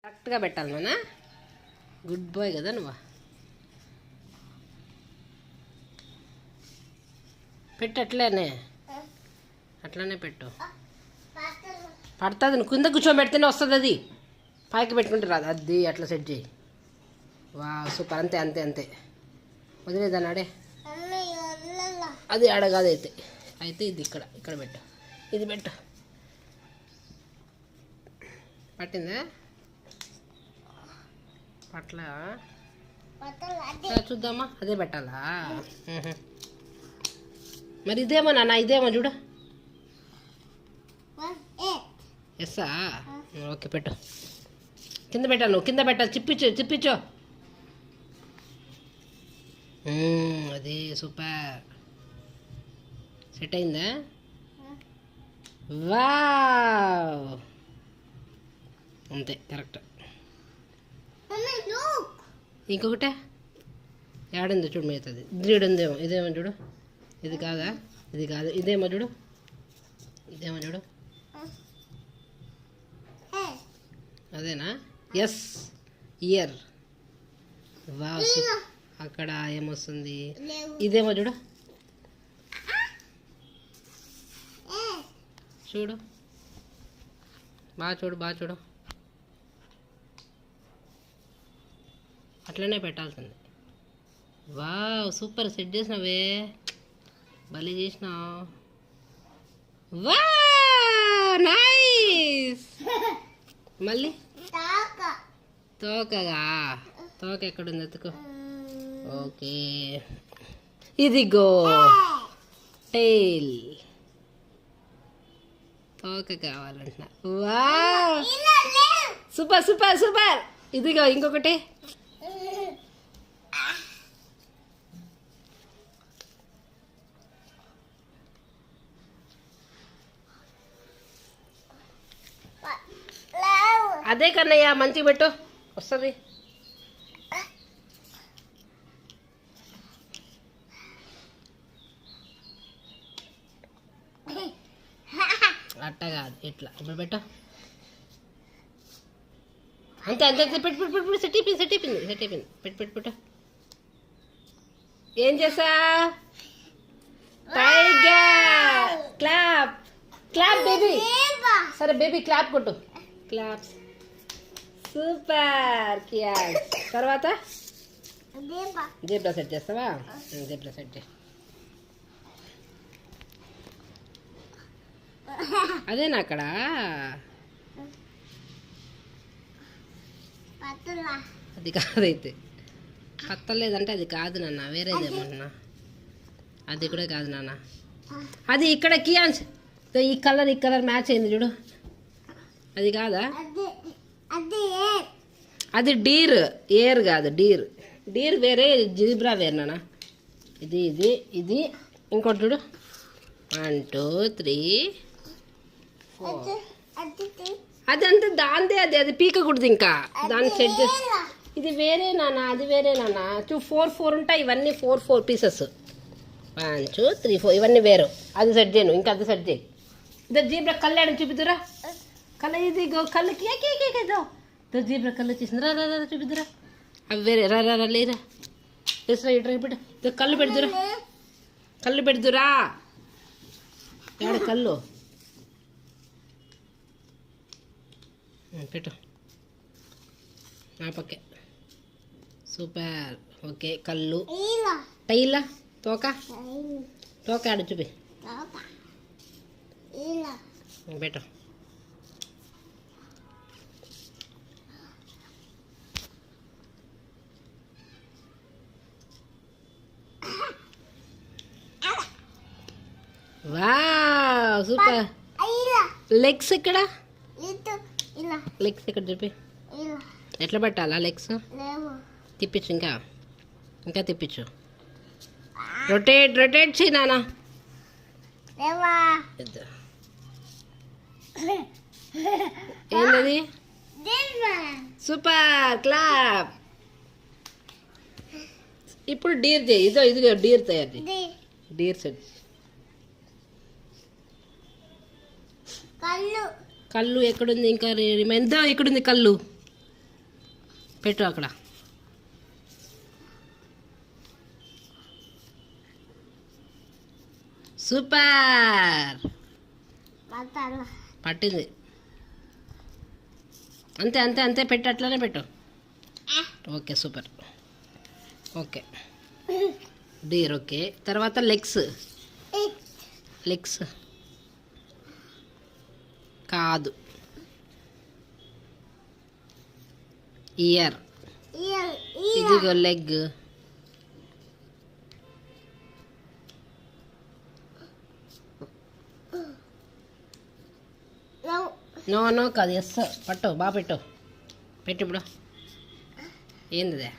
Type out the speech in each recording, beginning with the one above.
కరెక్ట్గా పెట్టాలి నాన్న. గుడ్ బాయ్ కదా నువ్వు. పెట్టు అట్లనే పెట్టు. పడుతుంది. నువ్వు కింద కూర్చోబెడితేనే వస్తుంది. అది పైకి పెట్టుకుంటే రాదు. అది అట్లా సెట్ చేయి. వా సూపర్. అంతే అంతే అంతే. వదిలేదాన్ని ఆడే. అది ఆడ కాదు. అయితే ఇది ఇక్కడ పెట్టు. ఇది పెట్టు. పట్టిందా? పట్ల చూద్దామా. అదే పెట్టాలా? మరి ఇదేమో నాన్న. ఇదేమో చూడు. ఎస్సా? ఓకే పెట్టు. కింద పెట్టాలి. నువ్వు కింద పెట్టాలి. చిప్పించు. అదే సూపర్. సెట్ అయిందా? వావ్. అంతే కరెక్ట్. ఇంకొకటే ఏడుందో చూడు. మిగతాది ఉందేమో. ఇదేమో చూడు. ఇది కాదా? ఇది కాదు. ఇదేమో చూడు. అదేనా? ఎస్. ఇయర్. వావ్. అక్కడ ఏమొస్తుంది? ఇదేమో చూడు. బాగా చూడు. అట్లనే పెట్టాల్సింది. Wow super. సెట్ చేసినావే. భలే చేసినావు. Wow nice. మళ్ళీ తోకగా. తోక ఎక్కడుంది? ఎత్తుకో. ఓకే ఇదిగో టైల్. తోక కావాలంటున్నా. Wow super. ఇదిగో ఇంకొకటి. అదే కన్నయ్య. మంచిగా పెట్టు. వస్తుంది. అట్ట కాదు. ఇట్లా ఇప్పుడు పెట్టు. అంతే. పెట్టు. సెట్ అయిపోయింది. పెట్టు. ఏం చేసా? టైగర్. Clap baby. సరే బేబీ క్లాప్ కొట్టు. క్లాప్స్. సూపర్. తర్వాత జేబ్రా సెట్ చేస్తావా? జేబ్రా సెట్ చేయి. అదేనా అక్కడ? అది కాదైతే. పత్తలేదంటే అది కాదు నాన్న. వేరేదేమన్నా. అది కూడా కాదు నాన్న. అది ఇక్కడ కియాన్స్. ఈ కలర్ మ్యాచ్ అయింది చూడు. అది కాదా? అది డీర్. ఏర్ కాదు. డీర్ వేరే. జీబ్రా వేరే నాన్న. ఇది ఇంకోటి చూడు. 1 2 3 4. అదంతా దాందే. అది పీకకూడదు. ఇంకా దాన్ని సెట్ చేసి. ఇది వేరే నాన్న. అది వేరే నాన్న. 4 ఉంటాయి. ఇవన్నీ 4 పీసెస్. 1 2 3 4 ఇవన్నీ వేరు. అది సెట్ చేయను. ఇంకా అది సెట్ చేయి. ఇద్దరు జీబ్రా కళ్ళు ఆడని చూపిద్దురా. కళ్ళు ఇది కళ్ళుకి జీబ్రా కళ్ళు వచ్చేసింది. రా చూపిద్దురా. అవి వేరే. రా లేరా. వేసరా. ఇటు కళ్ళు పెడుతురా. ఏడ కళ్ళు పెట్టు. నా పక్కే. సూపర్. ఓకే కళ్ళు. టైలా. తోక ఆడ చూపి. పెట్టు. Wow super. లెగ్స్ ఎక్కడ? లెగ్స్ ఎక్కడ చూపి. ఎట్లా పెట్టాలా లెగ్స్? తిప్పించు. ఇంకా తిప్పించు. రొటేట్ చేయి నాన్న. ఏంటది? సూపర్. క్లాప్. ఇప్పుడు డీర్ చేయి. ఇదిగో డీర్ తయారు చేయి. Deer set. కళ్ళు ఎక్కడుంది? ఇంకా రిమైండ్. ఇక్కడుంది కళ్ళు. పెట్టు అక్కడ. సూపర్, పట్టింది. అంతే అంతే అంతే, పెట్టు, అట్లనే పెట్టు. Okay super. Okay deer. Okay, తర్వాత లెగ్స్. లెగ్స్ కాదు, ఇయర్. ఇదిగో లెగ్. నో నో కాదు, ఎస్. పట్టు, బాగా పెట్టు. పెట్టు ఇప్పుడు. ఏంది?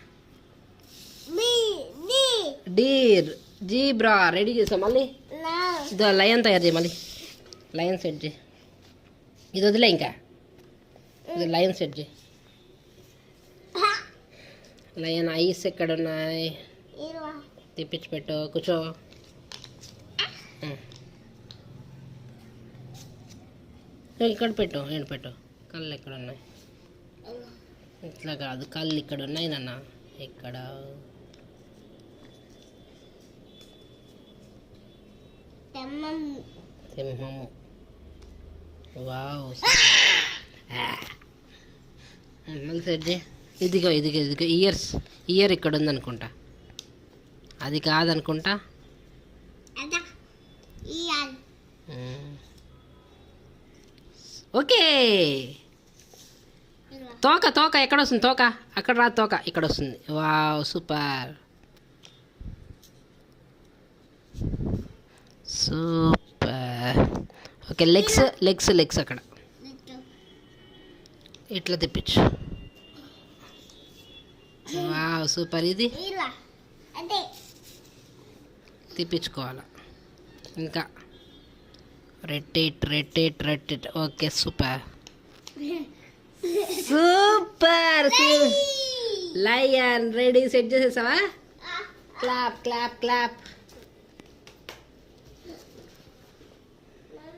Deere, zebra. రెడీ చేసావు మళ్ళీ. ఇదో లయన్ తయారు చేయి మళ్ళీ. లయన్ సెట్ చేయి. ఇది వదిలే, ఇంకా ఇది లయన్ సెట్ చేయి. లయన్ ఐస్ ఎక్కడున్నాయి? తిప్పించి పెట్టు, కూర్చో. ఇక్కడ పెట్టు, నేను పెట్టు. కళ్ళు ఎక్కడ ఉన్నాయి? ఇట్లా కాదు, కళ్ళు ఇక్కడ ఉన్నాయి నాన్న. ఇక్కడ సింహము. వావ్, మళ్ళీ సెట్ చేయి. ఇదిగో ఇదిగో ఇదిగో ఇయర్స్. ఇయర్ ఇక్కడ ఉందనుకుంటా, అది కాదనుకుంటా. ఓకే. తోక, తోక ఎక్కడ వస్తుంది? తోక అక్కడ రాదు, తోక ఇక్కడ వస్తుంది. Wow super, super. Okay, legs legs legs అక్కడ. ఇట్లా తిప్పించు. Wow super. ఇది తిప్పించుకోవాలి ఇంకా. Rotate rotate rotate. Okay super, super. Lion ready. Set చేసేసావా? Clap clap clap.